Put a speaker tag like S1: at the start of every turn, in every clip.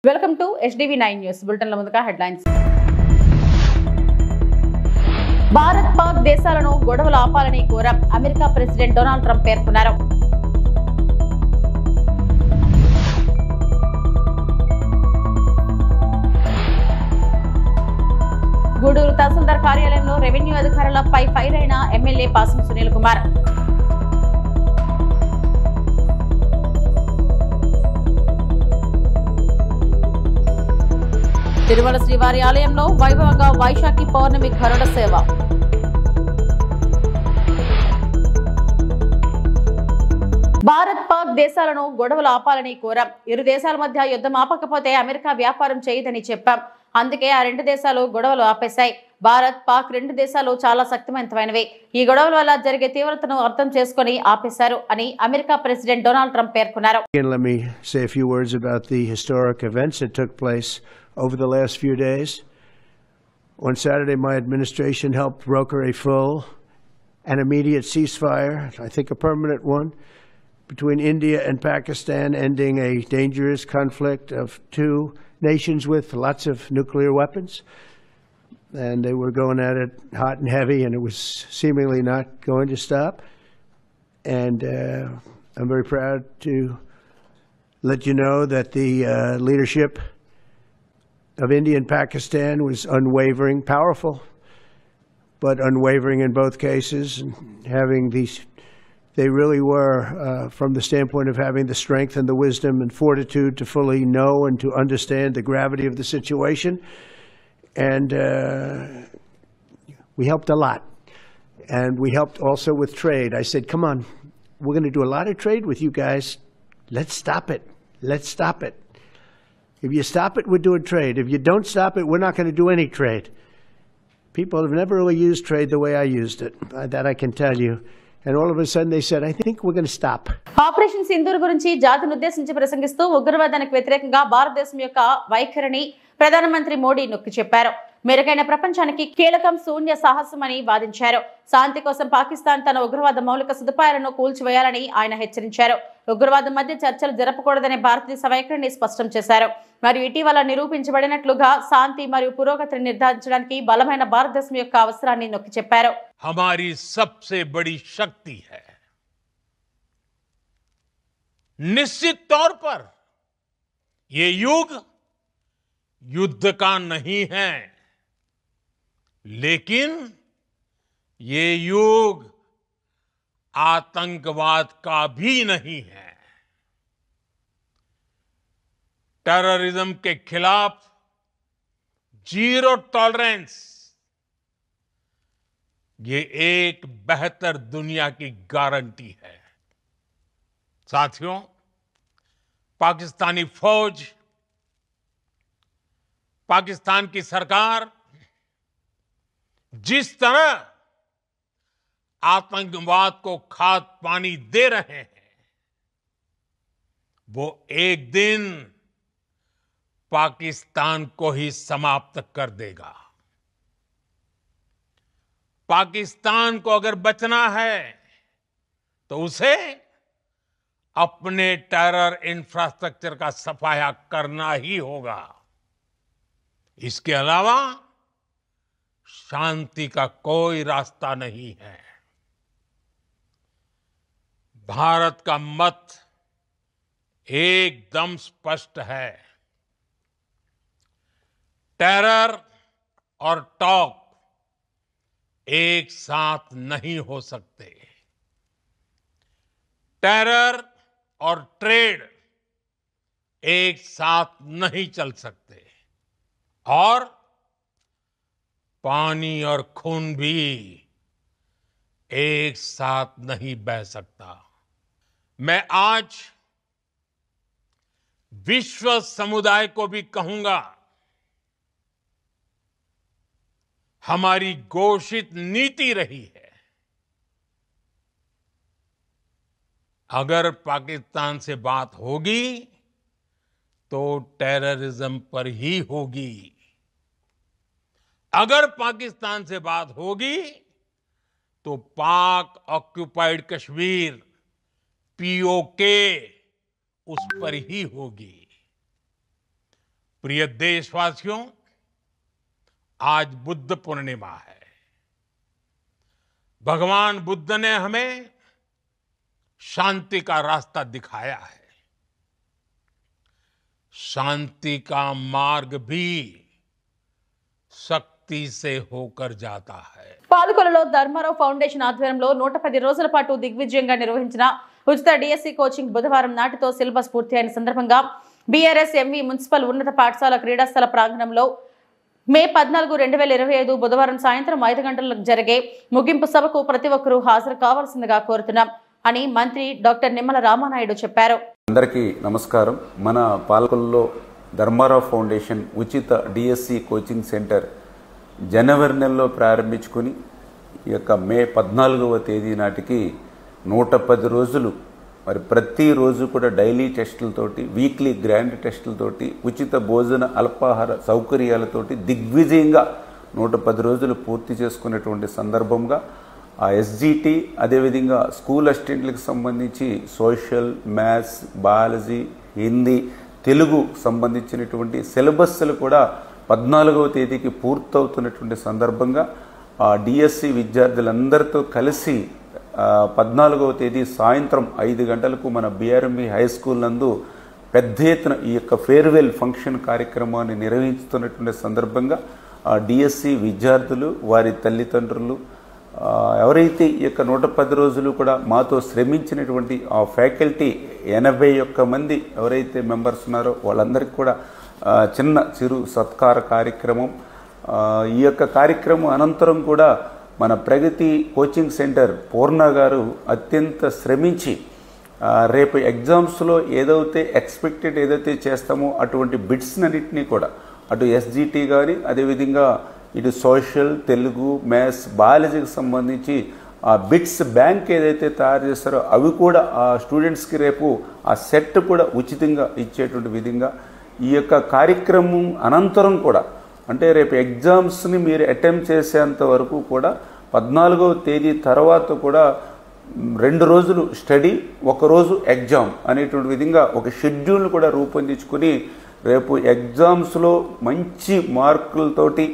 S1: Welcome to HDV9 news బులెటిన్ల ముందుగా headlines. Bharat Pak దేశాలను గొడవలు ఆపాలని కోరాం అమెరికా ప్రెసిడెంట్ డొనాల్డ్ ట్రంప్ పేర్కొన్నారు. గూడూరు తహసీల్దార్ కార్యాలయంలో రెవెన్యూ అధికారులపై ఫైర్ అయిన ఎమ్మెల్యే పాసం సునీల్ కుమార్. తిరుమల శ్రీవారి ఆలయంలో వైభవంగా వైశాఖి పౌర్ణమి గరుడ సేవ. భారత్ పాక్ దేశాలను గొడవలు ఆపాలని కోరాం. ఇరు దేశాల మధ్య యుద్ధం ఆపకపోతే అమెరికా వ్యాపారం చేయదని చెప్పాం. అందుకే ఆ రెండు దేశాలు గొడవలు ఆపేశాయి. భారత్ పాక్ రెండు దేశాలు చాలా శక్తివంతమైనవి. ఈ గొడవల వల్ల జరిగే తీవ్రతను అర్థం చేసుకుని ఆపేశారు అని అమెరికా ప్రెసిడెంట్ డొనాల్డ్ ట్రంప్ పేర్కొన్నారు.
S2: Let me say a few words about the historic events that took place over the last few days. On Saturday, my administration helped broker a full and immediate ceasefire, I think a permanent one, between India and Pakistan, ending a dangerous conflict of two nations with lots of nuclear weapons. And they were going at it hot and heavy, and it was seemingly not going to stop. And I'm very proud to let you know that the leadership of India and Pakistan was unwavering, powerful, but unwavering in both cases. And having these, they really were, from the standpoint of having the strength and the wisdom and fortitude to fully know and to understand the gravity of the situation. And we helped a lot. And we helped also with trade. I said, come on, we're going to do a lot of trade with you guys. Let's stop it. Let's stop it. If you stop it, we're doing trade. If you don't stop it, we're not going to do any trade. People have never really used trade the way I used it. That I can tell you. And all of a sudden they said, I think we're going to stop.
S1: Operation Sindoor గురించి జాతిని ఉద్దేశించి ప్రసంగిస్తూ ఉగ్రవాదానికి వ్యతిరేకంగా భారతదేశం యొక్క వైఖరిని ప్రధానమంత్రి మోడీ నొక్కి చెప్పారు. మెరుగైన ప్రపంచానికి కీలకం శూన్య సాహసమని వాదించారు. శాంతి కోసం పాకిస్తాన్ తన ఉగ్రవాద మౌలిక సదుపాయాలను కూల్చివేయాలని ఆయన హెచ్చరించారు. ఉగ్రవాదం మధ్య చర్చలు జరపకూడదనే భారతదేశ వైఖరిని స్పష్టం చేశారు. మరియు ఇటీవల నిరూపించబడినట్లుగా శాంతి మరియు పురోగతిని నిర్ధారించడానికి బలమైన భారతదేశం యొక్క అవసరాన్ని నొక్కి చెప్పారు.
S3: हमारी सबसे बड़ी शक्ति है. निश्चित तौर पर ये युग युद्ध का नहीं है, लेकिन ये युग आतंकवाद का भी नहीं है. टेररिज्म के खिलाफ जीरो टॉलरेंस, ये एक बेहतर दुनिया की गारंटी है. साथियों, पाकिस्तानी फौज, पाकिस्तान की सरकार जिस तरह आतंकवाद को खाद पानी दे रहे हैं, वो एक दिन पाकिस्तान को ही समाप्त कर देगा. पाकिस्तान को अगर बचना है तो उसे अपने टेरर इंफ्रास्ट्रक्चर का सफाया करना ही होगा. इसके अलावा शांति का कोई रास्ता नहीं है. भारत का मत एकदम स्पष्ट है. टेरर और टॉक एक साथ नहीं हो सकते. टेरर और ट्रेड एक साथ नहीं चल सकते. और पानी और खून भी एक साथ नहीं बह सकता. मैं आज विश्व समुदाय को भी कहूंगा, हमारी घोषित नीति रही है, अगर पाकिस्तान से बात होगी तो टेररिज्म पर ही होगी. अगर पाकिस्तान से बात होगी तो पाक ऑक्युपाइड कश्मीर पीओके उस पर ही होगी. प्रिय देशवासियों, आज बुद्ध पूर्णिमा है। भगवान बुद्ध ने हमें शांति का रास्ता दिखाया है। शांति का मार्ग भी शक्ति से होकर जाता है।
S1: పాలకొల్లులో ధర్మారావు ఫౌండేషన్ ఆధ్వర్యంలో 110 రోజుల పాటు దిగ్విజయంగా నిర్వహించిన ఉచిత డిఎస్సి కోచింగ్ బుధవారం నాటితో సిలబస్ పూర్తి అయిన సందర్భంగా బీఆర్ఎస్ ఎంవి మున్సిపల్ ఉన్నత పాఠశాల క్రీడాస్థల ప్రాంగణంలో మే 14, 2025 బుధవారం సాయంత్రం 5 గంటలకు జరిగే ముగింపు సభకు ప్రతి ఒక్కరూ హాజరు కావాల్సిందిగా కోరుతున్నాం అని మంత్రి డాక్టర్ నిమ్మల రామానాయుడు చెప్పారు.
S4: అందరికీ నమస్కారం. మన పాలకొల్లులో ధర్మారావు ఫౌండేషన్ ఉచిత డిఎస్సి కోచింగ్ సెంటర్ జనవరి నెలలో ప్రారంభించుకొని ఈ యొక్క మే 14వ తేదీ నాటికి 110 రోజులు మరి ప్రతిరోజు కూడా డైలీ టెస్టులతోటి, వీక్లీ గ్రాండ్ టెస్టులతోటి, ఉచిత భోజన అల్పాహార సౌకర్యాలతోటి దిగ్విజయంగా 110 రోజులు పూర్తి చేసుకునేటువంటి సందర్భంగా ఆ ఎస్జిటి, అదేవిధంగా స్కూల్ అసిస్టెంట్లకు సంబంధించి social, maths, biology, Hindi, Telugu సంబంధించినటువంటి సిలబస్లు కూడా 14వ తేదీకి పూర్తవుతున్నటువంటి సందర్భంగా ఆ డిఎస్సి విద్యార్థులందరితో కలిసి 14వ తేదీ సాయంత్రం 5 గంటలకు మన బిఆర్ఎంవి హై స్కూల్ నందు పెద్ద ఎత్తున ఈ యొక్క ఫేర్వెల్ ఫంక్షన్ కార్యక్రమాన్ని నిర్వహిస్తున్నటువంటి సందర్భంగా ఆ డిఎస్సి విద్యార్థులు, వారి తల్లిదండ్రులు, ఎవరైతే ఈ యొక్క 110 రోజులు కూడా మాతో శ్రమించినటువంటి ఆ ఫ్యాకల్టీ 81 మంది ఎవరైతే మెంబర్స్ ఉన్నారో వాళ్ళందరికీ కూడా చిన్న చిరు సత్కార కార్యక్రమం. ఈ యొక్క కార్యక్రమం అనంతరం కూడా మన ప్రగతి కోచింగ్ సెంటర్ పూర్ణ గారు అత్యంత శ్రమించి రేపు ఎగ్జామ్స్లో ఏదైతే చేస్తామో అటువంటి బిట్స్ అన్నింటినీ కూడా అటు ఎస్జిటి కానీ, అదేవిధంగా ఇటు సోషల్, తెలుగు, మ్యాథ్స్, బయాలజీకి సంబంధించి ఆ బిట్స్ బ్యాంక్ ఏదైతే తయారు చేస్తారో అవి కూడా ఆ స్టూడెంట్స్కి రేపు ఆ సెట్ కూడా ఉచితంగా ఇచ్చేటువంటి విధంగా ఈ యొక్క కార్యక్రమం అనంతరం కూడా అంటే రేపు ఎగ్జామ్స్ని మీరు అటెంప్ట్ చేసేంత వరకు కూడా 14వ తేదీ తర్వాత కూడా 2 రోజులు స్టడీ, 1 రోజు ఎగ్జామ్ అనేటువంటి విధంగా ఒక షెడ్యూల్ కూడా రూపొందించుకొని రేపు ఎగ్జామ్స్లో మంచి మార్కులతోటి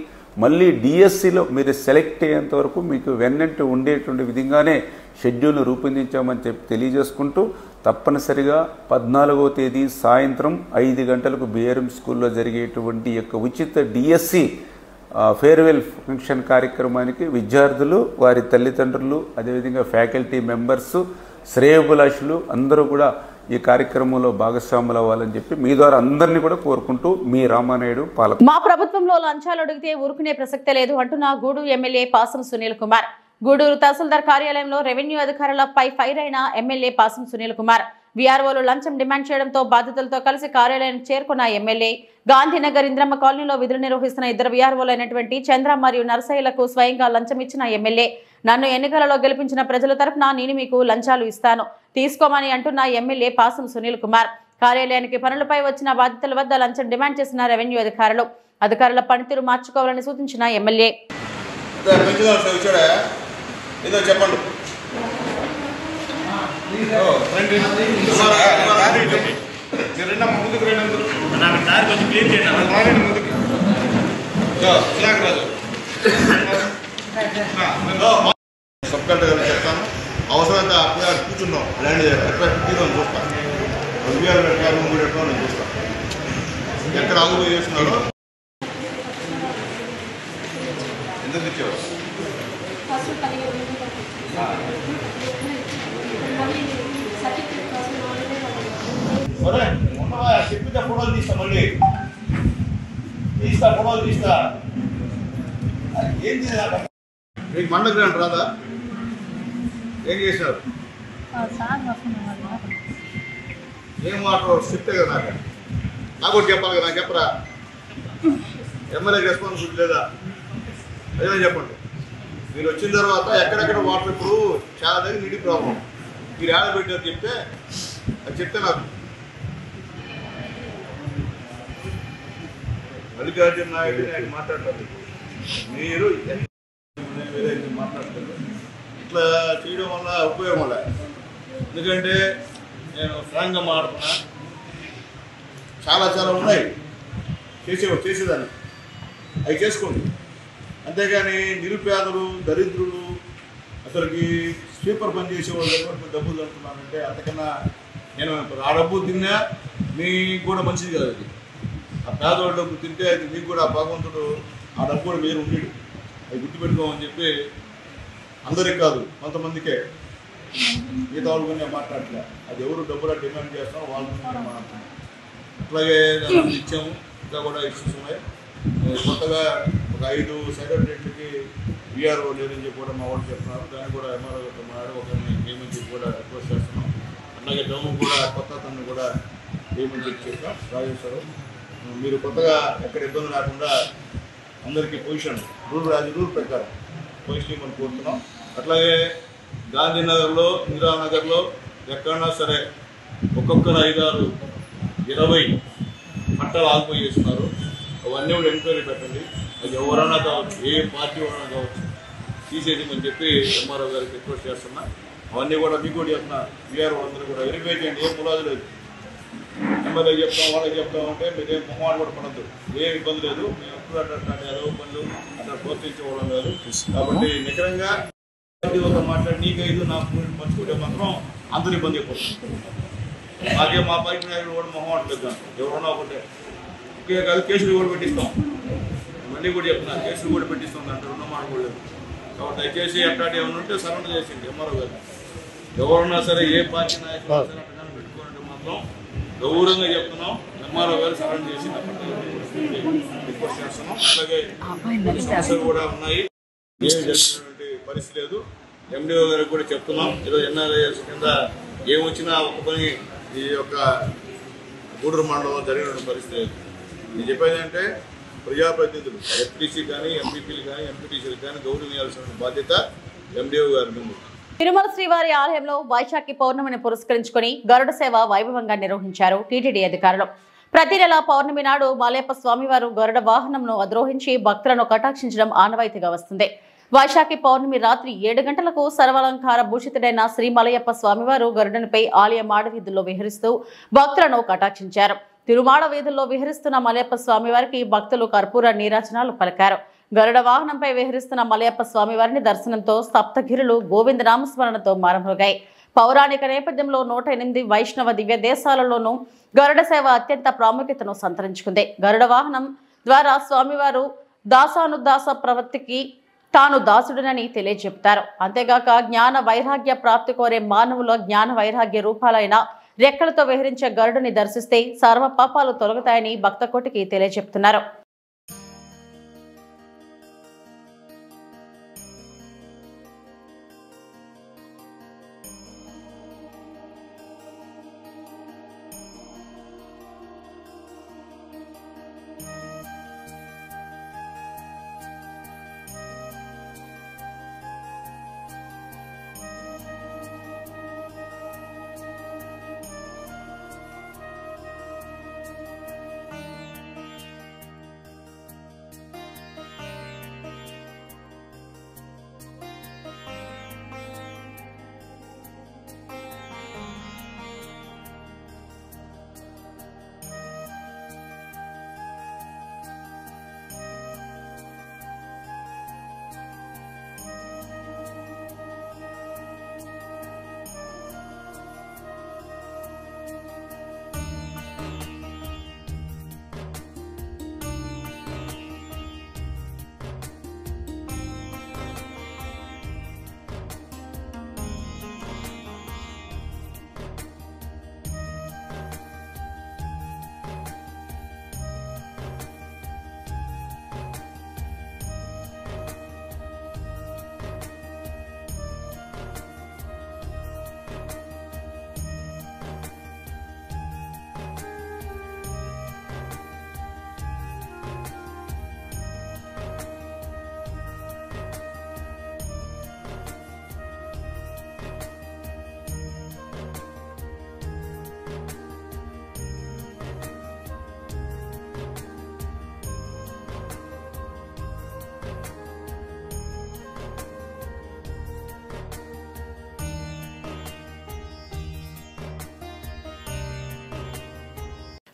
S4: మళ్ళీ డిఎస్సిలో మీరు సెలెక్ట్ అయ్యేంత వరకు మీకు వెన్నంటి ఉండేటువంటి విధంగానే షెడ్యూల్ రూపొందించామని చెప్పి తెలియజేసుకుంటూ తప్పనిసరిగా 14వ తేదీ సాయంత్రం 5 గంటలకు బిఆర్ఎం స్కూల్లో జరిగేటువంటి యొక్క ఉచిత డిఎస్సి ఫేర్వెల్ ఫంక్షన్ కార్యక్రమానికి విద్యార్థులు, వారి తల్లిదండ్రులు, అదేవిధంగా ఫ్యాకల్టీ మెంబర్స్, శ్రేయోభిలాషులు అందరూ కూడా ఈ కార్యక్రమంలో భాగస్వాములు అవ్వాలని చెప్పి మీ ద్వారా అందరినీ కూడా కోరుకుంటూ మీ రామానాయుడు పాలక.
S1: మా ప్రభుత్వంలో లంచాలు అడిగితే ఊరుకునే ప్రసక్తే లేదు అంటున్న గూడూరు ఎమ్మెల్యే పాసం సునీల్ కుమార్. గూడూరు తహసీల్దార్ కార్యాలయంలో రెవెన్యూ అధికారులపై ఫైర్ అయిన ఎమ్మెల్యే పాసం సునీల్ కుమార్. వీఆర్ఓలు లంచం డిమాండ్ చేయడంతో బాధితులతో కలిసి కార్యాలయానికి చేరుకున్న ఎమ్మెల్యే గాంధీనగర్ ఇంద్రమ్మ కాలనీలో విధులు నిర్వహిస్తున్న 2 వీఆర్ఓలైనటువంటి చంద్ర మరియు నరసయ్యలకు స్వయంగా లంచం ఇచ్చిన ఎమ్మెల్యే నన్ను ఎన్నికలలో గెలిపించిన ప్రజల తరఫున నేను మీకు లంచాలు ఇస్తాను, తీసుకోమని అంటున్న ఎమ్మెల్యే పాసం సునీల్ కుమార్. కార్యాలయానికి పనులపై వచ్చిన బాధితుల వద్ద లంచం డిమాండ్ చేసిన రెవెన్యూ అధికారుల పనితీరు మార్చుకోవాలని సూచించిన ఎమ్మెల్యే
S5: చెప్తాను. అవసరమైతే అప్పుడే కూర్చున్నాం ల్యాండ్ ఎక్కడ చూస్తాను, నేను చూస్తాను ఎక్కడ ఆగుపోయి చేస్తున్నారో ఎందుకు ఇచ్చేవారు. చెప్పితే ఫోటోలు తీస్తా, మళ్ళీ ఫోటోలు తీస్తా. ఏం చేయాలి మీకు మండల గ్రాంట్ రాదా? ఏం చేశారు? ఏం వాటర్ చెప్తే కదా నాకు ఒకటి చెప్పాలి కదా, నాకు చెప్పరా? ఎమ్మెల్యేకి రెస్పాన్సిబిలిటీ లేదా? అదే చెప్పండి. మీరు వచ్చిన తర్వాత ఎక్కడెక్కడ వాటర్ ఇప్పుడు చాలా దగ్గర నీటి ప్రాబ్లం, మీరు ఏడ పెట్టారు చెప్తే అది చెప్తే నాకు మల్లికార్జున నాయుడు ఆయన మాట్లాడలేదు, మీరు మాట్లాడలేదు. ఇట్లా చేయడం వల్ల ఉపయోగం లేదు. ఎందుకంటే నేను ఫ్రాంక్గా మాట్లాడుతున్నా, చాలా ఉన్నాయి. చేసేదాన్ని అవి చేసుకోండి. అంతేగాని నిరుపేదలు, దరిద్రులు, అసలుకి స్వీపర్ పని చేసేవాళ్ళు డబ్బులు అంటున్నానంటే అంతకన్నా నేను ఆ డబ్బు తిన్నా మీకు కూడా మంచిది కాదు. అది ఆ పేదవాళ్ళ డబ్బు తింటే అది మీకు కూడా భగవంతుడు ఆ డబ్బు కూడా మీరు ఉండేడు. అది గుర్తుపెట్టుకోమని చెప్పి అందరికి కాదు కొంతమందికే మిగతా వాళ్ళు కూడా మాట్లాడలే. అది ఎవరు డబ్బులా డిమాండ్ చేస్తామో వాళ్ళ మాట్లాడుతున్నాం. అట్లాగే ఇచ్చాము, ఇంకా కూడా ఇష్యూస్ ఉన్నాయి. కొత్తగా ఒక 5 సెక్రటరీలకి వీఆర్ఓ లేదని చెప్పి కూడా మా వాళ్ళు చెప్తున్నారు. దాన్ని కూడా ఎంఆర్ఓ మాట్లాడి ఒకరిని నియమించి కూడా రిక్వెస్ట్ చేస్తున్నాం. అలాగే డౌన్ కూడా కొత్త అతన్ని కూడా నియమించి చెప్పాం. రాజేశ్వరు మీరు కొత్తగా ఎక్కడ ఇబ్బంది లేకుండా అందరికీ పొజిషన్ రూల్ ప్రకారం పొజిషన్ మనం కోరుతున్నాం. అట్లాగే గాంధీనగర్లో, ఇందిరానగర్లో ఎక్కడన్నా సరే ఒక్కొక్కరు 5, 6, 20 పట్టాలు ఆగిపోయి చేస్తున్నారు. అవన్నీ కూడా ఎంక్వైరీ పెట్టండి. అది ఎవరైనా కావచ్చు, ఏ పార్టీ ఎవరైనా కావచ్చు, తీసేయమని చెప్పి ఎంఆర్ఓ గారికి రిక్వెస్ట్ చేస్తున్నా. అవన్నీ కూడా మీకు కూడా చెప్తున్నా, వీఆర్ వాళ్ళందరూ కూడా వెరిఫై చేయండి. ఏం పునాది లేదు. ఎమ్మెల్యే చెప్తాం, వాళ్ళకి చెప్తాం అంటే మీరేం మొహమాట కూడా పడద్దు. ఏం ఇబ్బంది లేదు. మేము ఎప్పుడు అట్లాంటి అదవ పనులు అట్లా ప్రోత్సహించుకోవడం లేదు. కాబట్టి నిజంగా మాట్లాడి నీకు 5 నాకు పంచుకుంటే మాత్రం అందరూ ఇబ్బంది అయిపోతుంది. మాకే మా పార్టీ నాయకులు కూడా మొహమాట లేదు. ఎవరన్నా ఒకటే కాదు, కేసులు కూడా పెట్టిస్తాం. మళ్ళీ కూడా చెప్తున్నా, కేసులు కూడా పెట్టిస్తాం. దాంట్లో రుణం మాడకూడదు. కాబట్టి దయచేసి అట్లాంటి ఏమైనా ఉంటే సరెండర్ చేసింది ఎంఆర్ఓ గారు. ఎవరన్నా సరే ఏ పార్టీ నాయకులు అట్లా పెట్టుకోవాలంటే మాత్రం గౌరవంగా చెప్తున్నాం. ఎంఆర్ఓ గారు సరెండర్ చేసి రిక్వెస్ట్ చేస్తున్నాం. అలాగే సమస్యలు కూడా ఉన్నాయి. ఏమి జరిగినటువంటి పరిస్థితి లేదు. ఎండిఓ గారికి కూడా చెప్తున్నాం. ఈరోజు ఎన్ఆర్ఐఎస్ కింద ఏమొచ్చినా ఒక పని ఈ యొక్క గూడూరు మండలంలో జరిగిన పరిస్థితి లేదు. నేను చెప్పేది అంటే ప్రజాప్రతినిధులు, ఎఫ్టీసీ కానీ, ఎంపీపీలు కానీ, ఎంపీటీసీలు కానీ గౌరవించాల్సిన బాధ్యత ఎండిఓ గారి ముందు.
S1: తిరుమల శ్రీవారి ఆలయంలో వైశాఖి పౌర్ణమిని పురస్కరించుకుని గరుడ సేవ వైభవంగా నిర్వహించారు టీటీడీ అధికారులు. ప్రతి నెల పౌర్ణమి నాడు మలయప్ప స్వామివారు గరుడ వాహనంను అధిరోహించి భక్తులను కటాక్షించడం ఆనవాయితీగా వస్తుంది. వైశాఖి పౌర్ణమి రాత్రి 7 గంటలకు సర్వాలంకార భూషితుడైన శ్రీ మలయప్ప స్వామివారు గరుడనిపై ఆలయ మాడవీధుల్లో విహరిస్తూ భక్తులను కటాక్షించారు. తిరుమాడ వీధుల్లో విహరిస్తున్న మలయప్ప స్వామివారికి భక్తులు కర్పూర నీరాజనాలు పలికారు. గరుడ వాహనంపై విహరిస్తున్న మలయప్ప స్వామివారిని దర్శనంతో సప్తగిరులు గోవిందనామస్మరణతో మారుమోగాయి. పౌరాణిక నేపథ్యంలో 108 వైష్ణవ దివ్య దేశాలలోనూ గరుడ సేవ అత్యంత ప్రాముఖ్యతను సంతరించుకుంది. గరుడ వాహనం ద్వారా స్వామివారు దాసానుదాస ప్రవృత్తికి తాను దాసుడునని తెలియజెప్తారు. అంతేగాక జ్ఞాన వైరాగ్య ప్రాప్తి కోరే మానవుల జ్ఞాన వైరాగ్య రూపాలైన రెక్కలతో విహరించే గరుడుని దర్శిస్తే సర్వ పాపాలు తొలగుతాయని భక్తకోటికి తెలియజెప్తున్నారు.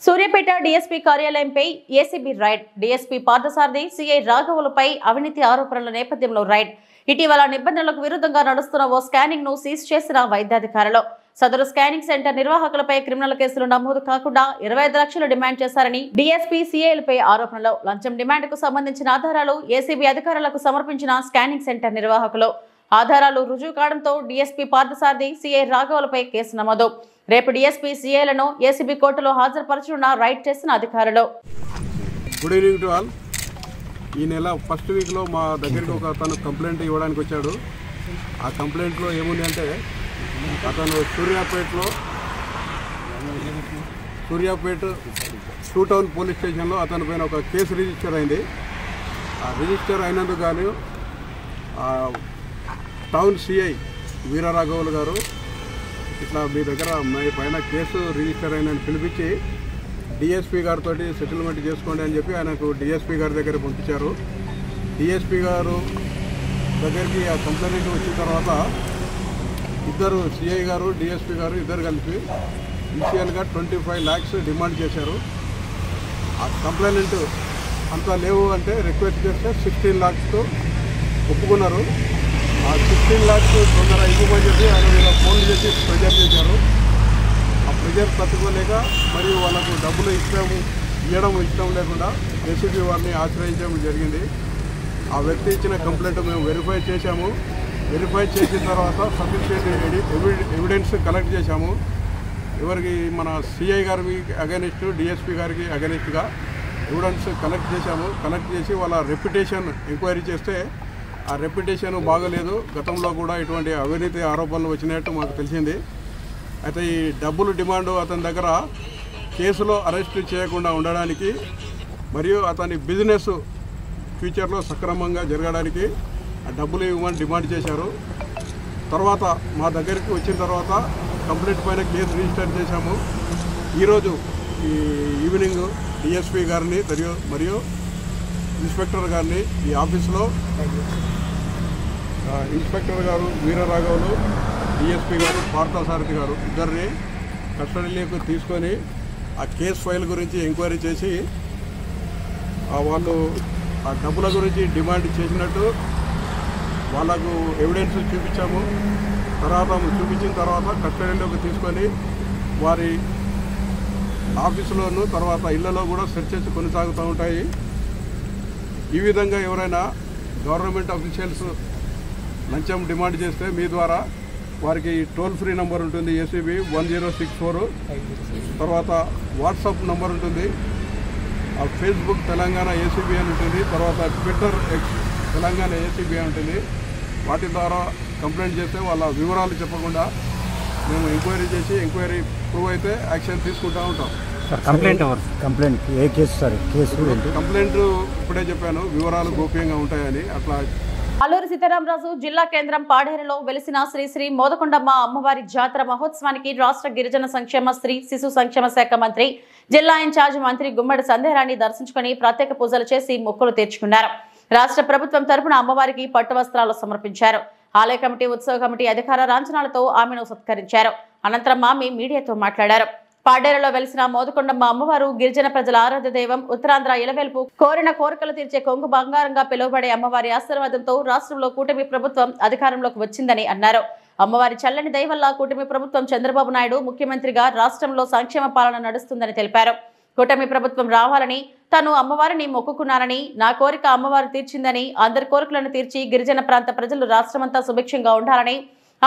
S1: సూర్యాపేట డీఎస్పీ కార్యాలయంపై ACB raid. DSP Parthasarathi, CI రాఘవులపై అవినీతి ఆరోపణల నేపథ్యంలో రైడ్. ఇటీవల నిబంధనలకు విరుద్ధంగా నడుస్తున్న ఓ స్కానింగ్ ను సీజ్ చేసిన వైద్యాధికారులు సదరు స్కానింగ్ సెంటర్ నిర్వాహకులపై క్రిమినల్ కేసులు నమోదు కాకుండా 25 లక్షలు డిమాండ్ చేశారని డీఎస్పీ సీఐలపై ఆరోపణలు. లంచం డిమాండ్కు సంబంధించిన ఆధారాలు ఏసీబీ అధికారులకు సమర్పించిన స్కానింగ్ సెంటర్ నిర్వాహకులు. ఆధారాలు రుజువు కావడంతో డీఎస్పీ పార్థసారథి, సీఐ రాఘవులపై కేసు నమోదు. రేపు డీఎస్పీ సీఐలను ఏసీబీ కోర్టులో హాజరుపరచనున్న రైడ్ చేసిన అధికారులు.
S6: Good evening to all. ఈ నెల ఫస్ట్ వీక్లో మా దగ్గరికి ఒక అతను కంప్లైంట్ ఇవ్వడానికి వచ్చాడు. ఆ కంప్లైంట్లో ఏముంది అంటే అతను సూర్యాపేట 2 టౌన్ పోలీస్ స్టేషన్లో అతని పైన ఒక కేసు రిజిస్టర్ అయింది. ఆ రిజిస్టర్ అయినందుకు గాను టౌన్ సిఐ వీరరాఘవులు గారు ఇట్లా మీ దగ్గర మీ పైన కేసు రిజిస్టర్ అయిందని పిలిపించి డిఎస్పీ గారితో సెటిల్మెంట్ చేసుకోండి అని చెప్పి ఆయనకు డిఎస్పీ గారి దగ్గర పంపించారు. డిఎస్పీ గారు దగ్గరికి ఆ కంప్లైంట్ వచ్చిన తర్వాత ఇద్దరు సిఐ గారు, డిఎస్పీ గారు ఇద్దరు కలిపి ఇనిషియల్గా 25 lakhs డిమాండ్ చేశారు. ఆ కంప్లైంట్ అంతా లేవు అంటే రిక్వెస్ట్ చేస్తే 16 lakhsతో ఒప్పుకున్నారు. ఆ 16 lakhs తొందర ఇవ్వమని చెప్పి ఆయన వీళ్ళ ఫోన్ చేసి ప్రెజర్ చేశారు. ఆ ప్రెజర్ తట్టుకోలేక మరియు వాళ్ళకు డబ్బులు ఇవ్వడం ఇష్టం లేకుండా ఏసీబీ వారిని ఆశ్రయించడం జరిగింది. ఆ వ్యక్తి ఇచ్చిన కంప్లైంట్ మేము వెరిఫై చేశాము. వెరిఫై చేసిన తర్వాత సఫిషియెంట్ ఎవిడెన్స్ కలెక్ట్ చేశాము. ఎవరికి మన సిఐ గారికి అగెనిస్ట్, డిఎస్పీ గారికి అగెనిస్ట్గా ఎవిడెన్స్ కలెక్ట్ చేశాము. కలెక్ట్ చేసి వాళ్ళ రెప్యుటేషన్ ఎంక్వైరీ చేస్తే ఆ రెప్యుటేషన్ బాగలేదు. గతంలో కూడా ఇటువంటి అవినీతి ఆరోపణలు వచ్చినట్టు మాకు తెలిసింది. అయితే ఈ డబ్బులు డిమాండ్ అతని దగ్గర కేసులో అరెస్ట్ చేయకుండా ఉండడానికి మరియు అతని బిజినెస్ ఫ్యూచర్లో సక్రమంగా జరగడానికి ఆ డబ్బులు ఇవ్వమని డిమాండ్ చేశారు. తర్వాత మా దగ్గరికి వచ్చిన తర్వాత కంప్లైంట్ పైన కేసు రిజిస్టర్ చేశాము. ఈరోజు ఈ ఈవినింగ్ డిఎస్పీ గారిని మరియు ఇన్స్పెక్టర్ గారిని ఈ ఆఫీస్లో ఇన్స్పెక్టర్ గారు వీరరాఘవులు, డిఎస్పీ గారు పార్థసారథి గారు ఇద్దరిని కస్టడీలోకి తీసుకొని ఆ కేసు ఫైల్ గురించి ఎంక్వైరీ చేసి వాళ్ళు ఆ డబ్బుల గురించి డిమాండ్ చేసినట్టు వాళ్ళకు ఎవిడెన్స్ చూపించాము. చూపించిన తర్వాత కస్టడీలోకి తీసుకొని వారి ఆఫీసులోను తర్వాత ఇళ్లలో కూడా సెర్చెస్ కొనసాగుతూ ఉంటాయి. ఈ విధంగా ఎవరైనా గవర్నమెంట్ అఫీషియల్స్ లంచం డిమాండ్ చేస్తే మీ ద్వారా వారికి టోల్ ఫ్రీ నెంబర్ ఉంటుంది ఏసీబీ 1064, తర్వాత వాట్సాప్ నెంబర్ ఉంటుంది, ఫేస్బుక్ తెలంగాణ ఏసీబీ అని ఉంటుంది, తర్వాత ట్విట్టర్ తెలంగాణ ఏసీబీ అని ఉంటుంది. వాటి ద్వారా కంప్లైంట్ చేస్తే వాళ్ళ వివరాలు చెప్పకుండా మేము ఎంక్వైరీ చేసి ఎంక్వైరీ ప్రూవ్ అయితే యాక్షన్ తీసుకుంటూ ఉంటాం.
S7: కంప్లైంట్ ఏ కేసు సార్?
S6: కంప్లైంట్ ఇప్పుడే చెప్పాను, వివరాలు గోప్యంగా ఉంటాయని. అట్లా
S1: అల్లూరి సీతారామరాజు జిల్లా కేంద్రం పాడేరులో వెలిసిన శ్రీ శ్రీ మోదకొండమ్మ అమ్మవారి జాతర మహోత్సవానికి రాష్ట్ర గిరిజన సంక్షేమ, స్త్రీ శిశు సంక్షేమ శాఖ మంత్రి, జిల్లా ఇన్ఛార్జ్ మంత్రి గుమ్మడి సంధ్యారాణి దర్శించుకుని ప్రత్యేక పూజలు చేసి మొక్కులు తీర్చుకున్నారు. రాష్ట్ర ప్రభుత్వం తరపున అమ్మవారికి పట్టు వస్త్రాలు సమర్పించారు. ఆలయ కమిటీ, ఉత్సవ కమిటీ అధికార లాంఛనాలతో ఆమెను సత్కరించారు. అనంతరం ఆమె మీడియాతో మాట్లాడారు. పాడేరులో వెలిసిన మోదకొండమ్మ అమ్మవారు గిరిజన ప్రజల ఆరాధ్య దైవం. ఉత్తరాంధ్ర ఇలవేల్పు, కోరిన కోరికలు తీర్చే కొంగు బంగారంగా పిలువబడే అమ్మవారి ఆశీర్వాదంతో రాష్ట్రంలో కూటమి ప్రభుత్వం అధికారంలోకి వచ్చిందని అన్నారు. అమ్మవారి చల్లని దయ వల్ల కూటమి ప్రభుత్వం చంద్రబాబు నాయుడు ముఖ్యమంత్రిగా రాష్ట్రంలో సంక్షేమ పాలన నడుస్తుందని తెలిపారు. కూటమి ప్రభుత్వం రావాలని తాను అమ్మవారిని మొక్కుకున్నానని, నా కోరిక అమ్మవారు తీర్చిందని, అందరి కోరికలను తీర్చి గిరిజన ప్రాంత ప్రజలు రాష్ట్రమంతా సుభిక్షంగా ఉండాలని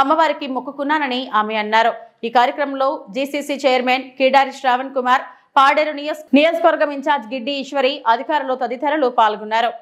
S1: అమ్మవారికి మొక్కుకున్నానని ఆమె అన్నారు. ఈ కార్యక్రమంలో జీసీసీ చైర్మన్ కిడారి శ్రావణ్ కుమార్, పాడేరు నియోజకవర్గం ఇన్ఛార్జ్ గిడ్డి ఈశ్వరి, అధికారులు తదితరులు పాల్గొన్నారు.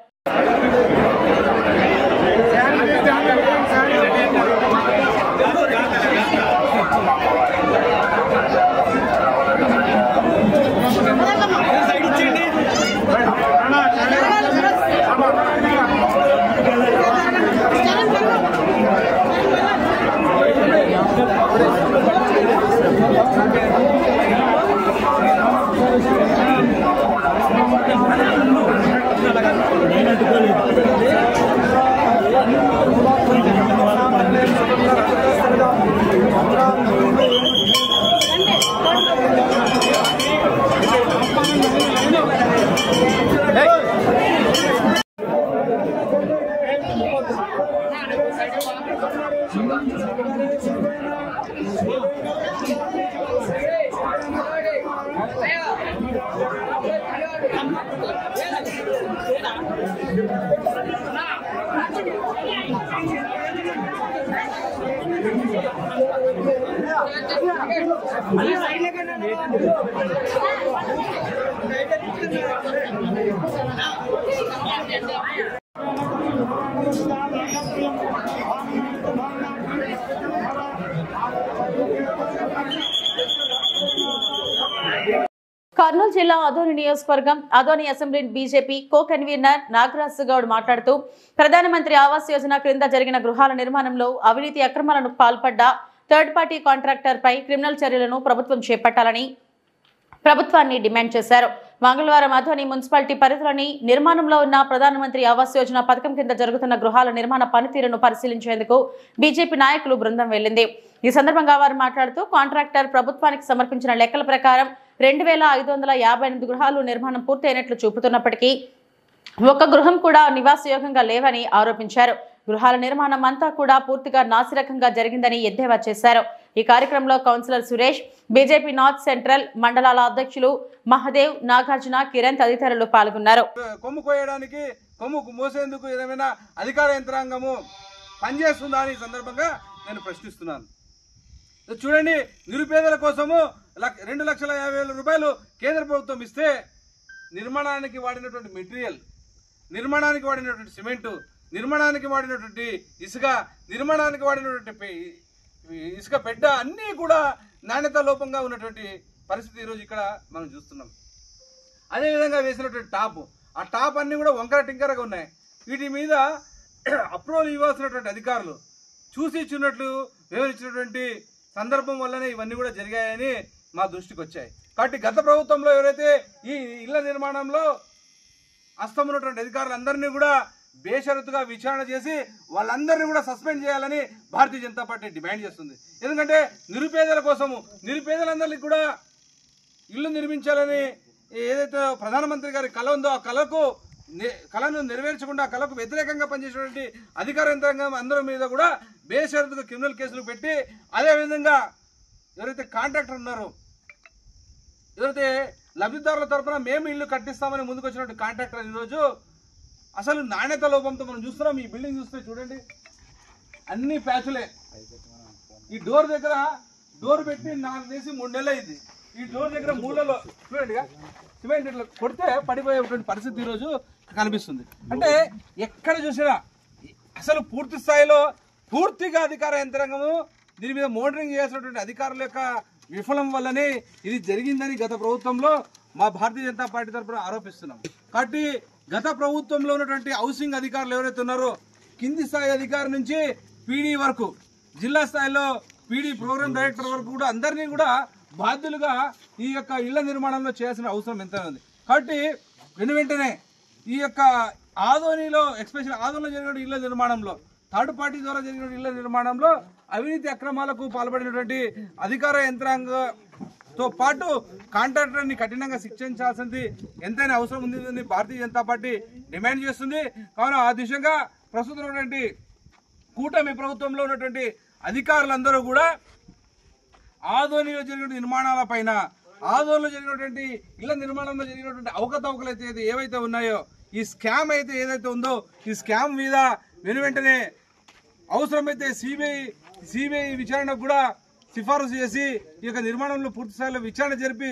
S1: కర్నూలు జిల్లా ఆదోని నియోజకవర్గం Adoni assembly BJP co convener Nagaraj Goud మాట్లాడుతూ ప్రధానమంత్రి ఆవాస్ యోజన క్రింద జరిగిన గృహాల నిర్మాణంలో అవినీతి అక్రమాలకు పాల్పడ్డ థర్డ్ పార్టీ కాంట్రాక్టర్ పై క్రిమినల్ చర్యలను ప్రభుత్వం చేపట్టాలని ప్రభుత్వాన్ని డిమాండ్ చేశారు. మంగళవారం ఆదోని మున్సిపాలిటీ పరిధిలోని నిర్మాణంలో ఉన్న ప్రధానమంత్రి ఆవాస్ యోజన పథకం కింద జరుగుతున్న గృహాల నిర్మాణ పనితీరును పరిశీలించేందుకు బీజేపీ నాయకులు బృందం వెళ్లింది. ఈ సందర్భంగా వారు మాట్లాడుతూ కాంట్రాక్టర్ ప్రభుత్వానికి సమర్పించిన లెక్కల ప్రకారం 2558 గృహాలు నిర్మాణం పూర్తయినట్లు చూపుతున్నప్పటికీ ఒక్క గృహం కూడా నివాసయోగ్యంగా లేవని ఆరోపించారు. గృహాల నిర్మాణం అంతా కూడా పూర్తిగా నాసిరకంగా జరిగిందని ఎద్దేవా చేశారు. ఈ కార్యక్రమంలో councillor Suresh, BJP north central మండలాల అధ్యక్షులు మహదేవ్, నాగార్జున, కిరణ్ తదితరులు పాల్గొన్నారు.
S8: కొమ్ము కోయడానికి, కొమ్ము మోసేందుకు ఏదైనా అధికార యంత్రాంగము పనిచేస్తుందా అని సందర్భంగా నేను ప్రశ్నిస్తున్నాను. చూడండి, నిరుపేదల కోసము 2,50,000 రూపాయలు కేంద్ర ప్రభుత్వం ఇస్తే నిర్మాణానికి వాడినటువంటి మెటీరియల్, నిర్మాణానికి వాడినటువంటి సిమెంటు, నిర్మాణానికి వాడినటువంటి ఇసుక, నిర్మాణానికి వాడినటువంటి ఇసుక బెడ్డ అన్నీ కూడా నాణ్యత లోపంగా ఉన్నటువంటి పరిస్థితి ఈరోజు ఇక్కడ మనం చూస్తున్నాం. అదేవిధంగా వేసినటువంటి ఆ టాప్ అన్నీ కూడా వంకర టింకరగా ఉన్నాయి. వీటి మీద అప్రూవల్ ఇవ్వాల్సినటువంటి అధికారులు చూసి ఇచ్చినట్లు వివరించినటువంటి సందర్భం వల్లనే ఇవన్నీ కూడా జరిగాయని మా దృష్టికి వచ్చాయి. కాబట్టి గత ప్రభుత్వంలో ఎవరైతే ఈ ఇళ్ల నిర్మాణంలో హస్తం ఉన్నటువంటి అధికారులందరినీ కూడా బేషరతుగా విచారణ చేసి వాళ్ళందరినీ కూడా సస్పెండ్ చేయాలని భారతీయ జనతా పార్టీ డిమాండ్ చేస్తుంది. ఎందుకంటే నిరుపేదల కోసము, నిరుపేదలందరికీ కూడా ఇల్లు నిర్మించాలని ఏదైతే ప్రధానమంత్రి గారి కళ ఉందో ఆ కళను నెరవేర్చకుండా ఆ కళకు వ్యతిరేకంగా పనిచేసినటువంటి అధికార యంత్రాంగం అందరి మీద కూడా బేషరతుగా క్రిమినల్ కేసులు పెట్టి, అదేవిధంగా ఎవరైతే కాంట్రాక్టర్ ఉన్నారో, ఎవరైతే లబ్ధిదారుల తరఫున మేము ఇల్లు కట్టిస్తామని ముందుకు వచ్చినటువంటి కాంట్రాక్టర్ ఈరోజు అసలు నాణ్యత లోపంతో మనం చూస్తున్నాం. ఈ బిల్డింగ్ చూస్తే చూడండి, అన్ని ప్యాచులే. ఈ డోర్ దగ్గర డోర్ పెట్టి 4 నుంచి 3 నెలలు అయింది. ఈ డోర్ దగ్గర 3 నెలలు చూడండి సిమెంట్ ఇట్లా కొడితే పడిపోయేటువంటి పరిస్థితి ఈరోజు కనిపిస్తుంది. అంటే ఎక్కడ చూసినా అసలు పూర్తి స్థాయిలో పూర్తిగా అధికార యంత్రాంగము దీని మీద మోనిటరింగ్ చేయాల్సినటువంటి అధికారుల యొక్క విఫలం వల్లనే ఇది జరిగిందని గత ప్రభుత్వంలో మా భారతీయ జనతా పార్టీ తరఫున ఆరోపిస్తున్నాం. కాబట్టి గత ప్రభుత్వంలో ఉన్నటువంటి హౌసింగ్ అధికారులు ఎవరైతే ఉన్నారో, కింది స్థాయి అధికారి నుంచి పీడీ వరకు, జిల్లా స్థాయిలో పీడీ ప్రోగ్రామ్ డైరెక్టర్ వరకు కూడా అందరినీ కూడా బాధ్యులుగా ఈ యొక్క ఇళ్ల నిర్మాణంలో చేయాల్సిన అవసరం ఎంత ఉంది. కాబట్టి వెంటనే ఈ యొక్క ఆదోనిలో, ఎస్పెషల్ ఆదోనిలో జరిగిన ఇళ్ల నిర్మాణంలో, థర్డ్ పార్టీ ద్వారా జరిగిన ఇళ్ల నిర్మాణంలో అవినీతి అక్రమాలకు పాల్పడినటువంటి అధికార యంత్రాంగంతో పాటు కాంట్రాక్టర్ని కఠినంగా శిక్షించాల్సింది ఎంతైనా అవసరం ఉందని భారతీయ జనతా పార్టీ డిమాండ్ చేస్తుంది. కావున ఆ దిశగా ప్రస్తుతం ఉన్నటువంటి కూటమి ప్రభుత్వంలో ఉన్నటువంటి అధికారులందరూ కూడా ఆదోనిలో జరిగిన నిర్మాణాల పైన, ఆదోనిలో జరిగినటువంటి ఇళ్ల నిర్మాణంలో జరిగినటువంటి అవకతవకలు అయితే ఏవైతే ఉన్నాయో, ఈ స్కామ్ అయితే ఏదైతే ఉందో, ఈ స్కామ్ మీద వెంటనే అవసరమైతే సిబిఐ విచారణకు కూడా సిఫారసు చేసి ఈ యొక్క నిర్మాణంలో పూర్తి స్థాయిలో విచారణ జరిపి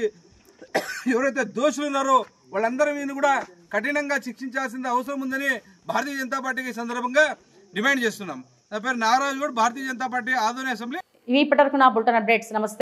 S8: ఎవరైతే దోషులు ఉన్నారో వాళ్ళందరి మీద కూడా కఠినంగా శిక్షించాల్సిన అవసరం ఉందని భారతీయ జనతా పార్టీకి సందర్భంగా డిమాండ్ చేస్తున్నాం. నా పేరు నాగరాజు గౌడ్, భారతీయ జనతా పార్టీ ఆదోని అసెంబ్లీ.
S1: ఇప్పటివరకు నా బులెటిన్ అప్డేట్స్. నమస్తే.